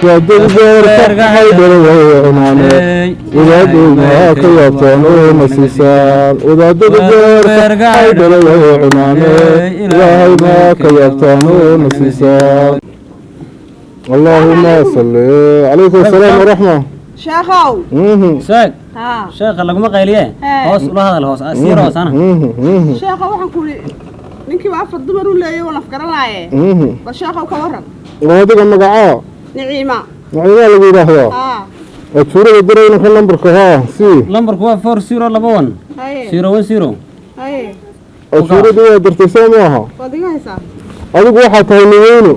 ودبرك حيدر وعناني إذا دمها كيطانو مسيسان وإذا دبرك حيدر وعناني إلهي ما كيطانو مسيسان اللهم صل عليكم السلام ورحمة شيخو شيخ شيخ لقمة قيلية هوس ولا هذا الهوس أسير هوس أنا شيخو waxaan ku ninkii waa afar dumar u leeyahay wala afgaranaaye ba sheekhow ka waran wadiga magaca نعيمة lagu yiraahdo suurada dirayna ka lambarka lambarku waa 4011 010 suurada waa dirtay Soomaha wadiga haysaa adigu waxa tahay niweeno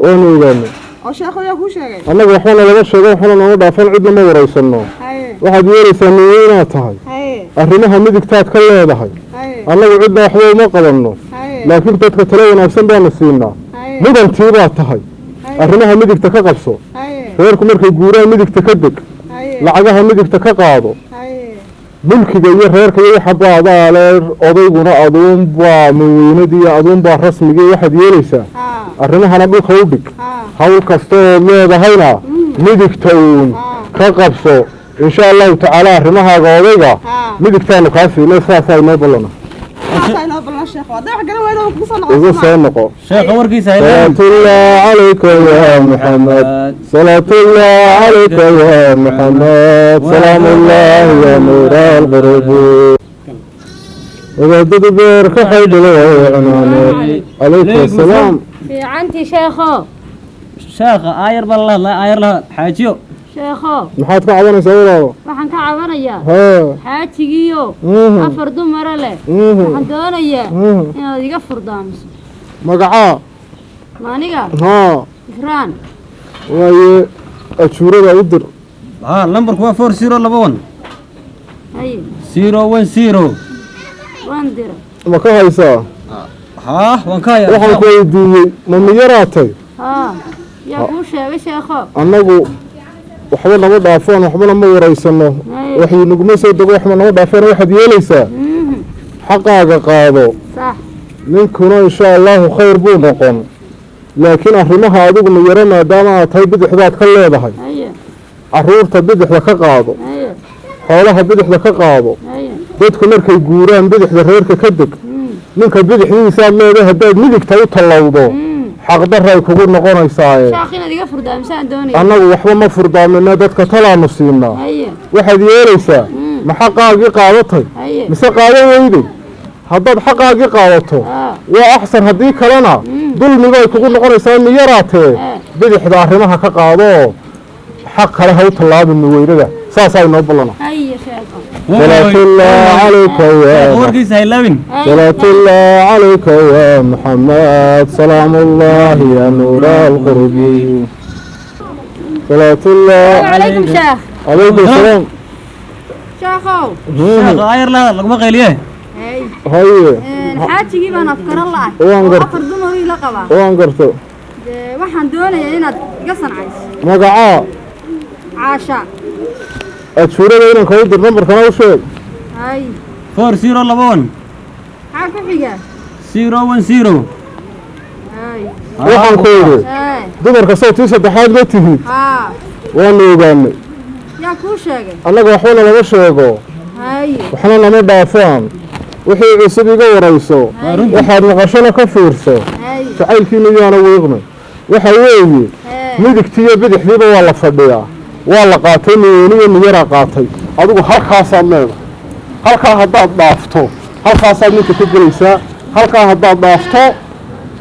oo niweeno oo sheekhow yaa ku sheegay anaga waxna laga sheegay waxna naga dhaafan cidna ma wareysano waxaad yeeraysaa niweena tahay arrimaha midigtaad ka leedahay anagu cidna waxba ma qabanno laakiin dadka tala wanaagsan baan siinaa mudantii baa tahay arrimaha midigta ka qabso reerku markay guuraan midigta ka deg lacagaha midigta ka qaado mulkiga iyo reerka iyo waxa baadaale odayguna aduun baa muweynadii aduun baa rasmigii waxaad yeelaysaa arrimahana dhulka u dhig hawl kastoo leedahayna midigta uun ka qabso insha allahu tacaala arrimahaaga odayga midigtaanu kaa siinay saasaa inoo ballana شيخ ورقي صلاة الله عليك يا محمد صلاة الله عليك يا محمد سلام الله يا نور الغرب إذا تدبرك حيد العناني عليك السلام في عنتي شيخو شيخ آير بالله لا آير له حاجيو شيخو maxaad ka cabanaysaa waxaan ka cabanayaa xaajigiyo afar dumar leh waxaan doonayaa inaad iga furdaamiso magaca maaniga Ifraan waaye ajuurada u dir lambarku waa 4011 hay 010 waan dira ma ka haysaa waan ka hayaa waxaan ku weydiiyey ma miyaraatay yaa ku sheegay sheekho annagu waxba nama dhaafaan waxba ma wareysano waxay naguma soo dago waxba nama dhaafaan waxaad yeelaysaa xaqaaga qaado sax ninkuna insha Allah khayr buu noqon laakiin arrimaha adigu ma yara maadaama aad tahay bidixdaad ka leedahay caruurta bidixda ka qaado xoolaha bidixda ka qaado dadku markay guuraan bidixda reerka ka deg ninka bidixdiisa leedahay haddaad midigta u talawdo حق دري كبر نقول إسرائيل. شاخين ديك فردام سان دوني. أنا وحنا ما فردام لنا دتك طلع نصيبنا. واحد يريسه محقق قاوته. بس قاوة ويدي. هذا حقق قاوته. وأحسن هديك لنا. دول نبغى كبر نقول إسرائيل يراته. بدي حدا هنا حق قاوة. حق له يطلع من ويرده. ساساي نبلنا. أي شيء. صلاة الله عليك يا صلاة الله عليك يا محمد سلام الله يا نور القرب صلاة الله عليكم شيخ عليكم السلام شيخو شيخ غير لا لقمة قيليه هاي الحاجة جيب أنا أفكر الله أفر دمري لقبة وانقرته waxaan doonayaa inaad iga sanacayso magaca caasha أشورة إنك كود النمبر كنا وشيء. هاي. 4011. حاك حاجة. 010. هاي. وحن كوده. هاي. دمر كسوت يسد حاجة بتهي. وانا يبان. يا كوشة. الله وحنا لا نشيء هاي. وحنا لا ندافعن. وحي عصبي جو رئيسه. وحد نقاشنا كفيرسه. هاي. تعال فيني أنا ويغني. وحوي. ميدك تيجي بدي حبيبه والله فديا. والله قاتلني وني يرى قاتل أدوك هالخاص الله هالخا هذا ضافته هالخاص منك تجلسه هالخا هذا ضافته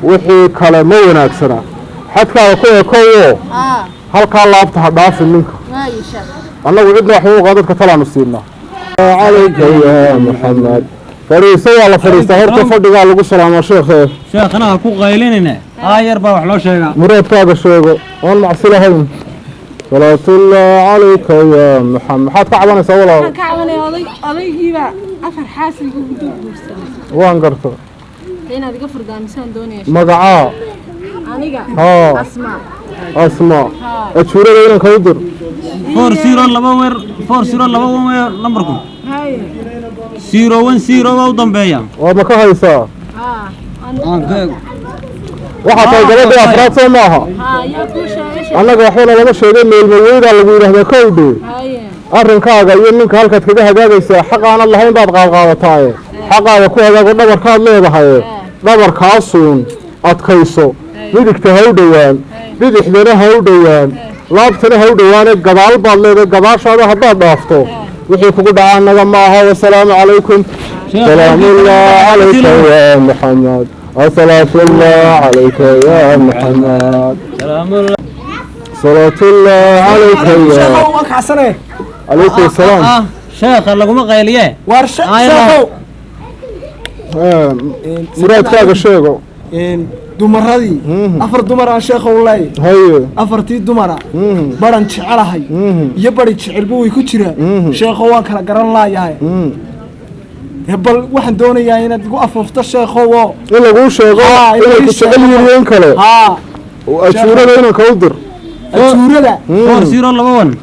وحي كلامه وناكسنا حتى كوي هالخا لابته ضاف منك ما يشاء الله وعدنا حقوق هذا كطلع نصيبنا عليك يا محمد فريسة ولا فريسة هرت فدي قال لك السلام يا شيخ شيخ أنا أكو قايلين هنا يربا وحلو شيء مراد كذا شيء وأنا معصلة هون صلاة الله عليك يا محمد حتى كعبنا سوالله كعبنا أضي جيبا أفر حاسل بدون بوسة وانقرته هنا ذيك فردان سان دوني مقعاء أنيقا أسماء أشورة لنا كودر 4011 نمبركم هاي 010 أو ضمبيا وما كهيسا waxaa tahay gabadha afraad soo maaha annaga waxbana lama sheegay meelmaweydaa lagu yidhaahdaa kowdhe arrinkaaga iyo ninka halkaad kaga hagaagaysaa xaqaanad lahayn baad qaadqaadataaye xaqaaga ku hagaago dhabarkaad leedahaye dhabarkaasuun adkayso midigta ha u dhowaan bidixdana ha u dhowaan laabtana ha u dhowaane gadaal baad leedahay gadaashaada haddaad dhaafto wixii kugu dhacaa naga ma aha wasalaamu calaykum salaamuullah calayka yaa maxamed asalaatullah calayka yaa maxamed salaatullah calayka yaa عليكم السلام شيخ لقوم قايليه مراد كاغا شيخو dumaradii afar dumar aan sheekh u leey afartii dumara baran jecelahay iyo bari jecelbu way ku jiraan sheekho waan kala garan laayahay hebal waxaan doonayaa inaad igu afufto sheekho in lagu sheego inay ku jecel yihiin kale ajuurada inaan ka u dir ajuurada 4021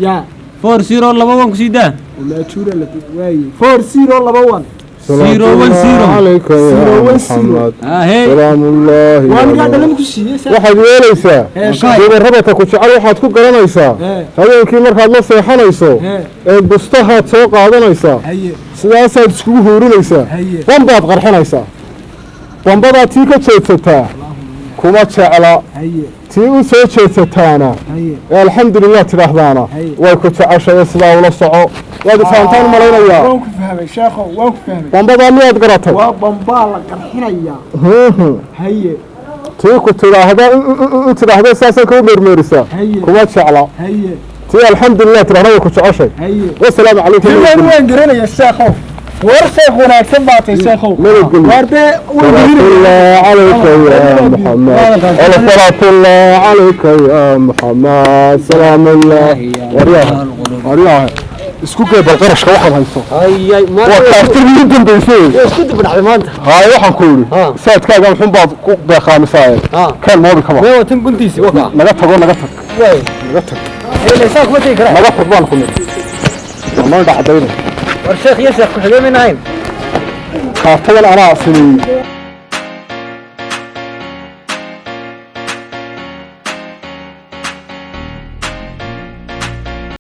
ya 4021 ku siida la ajuura la way 4021 عليك يا محمد سلام الله waxaad yeelaysaa rabata ku jecel waxaad ku garanaysaa habeenkii markaad la seexanayso ee bustahaad soo qaadanaysaa sidaasaad iskugu huurinaysaa bombaad qarxinaysaa bombadaad tii ka jeedsataa kuma jecla tii u soo jeedsataana ee alxamdulilah tidhaahdaana way ku jeceshay sidaa ula soco waad fahantaan malaynayaa waan ku fahmay sheekho waan ku fahmay bombada miyaad garatay waa bomba la qarxinaya haye tii ku tidhaahda saasay kuu meermeerisaa kuma jecla tii alxamdulilah tidhaahda way ku jeceshay wasalaamu calaykum waan garanaya sheekho ورثة هناك سبعة شيخو ورثة الله عليك يا محمد صلاة الله عليك يا محمد سلام الله ورياه اسكو كده بالقرش واحد هيصو وكارتر جدا بيسوي اسكو بدحي ما انت هاي waxaan ku yiri saadkaaga wuxuu baad ku beeqaamisaa kan mobil kaba waa tan guntiisi waka naga tag ee saak ma tii kara naga fadlan ku mid ma dhacdayna war sheekh ya sheekh ku xigeenayn kaartadan anaa asli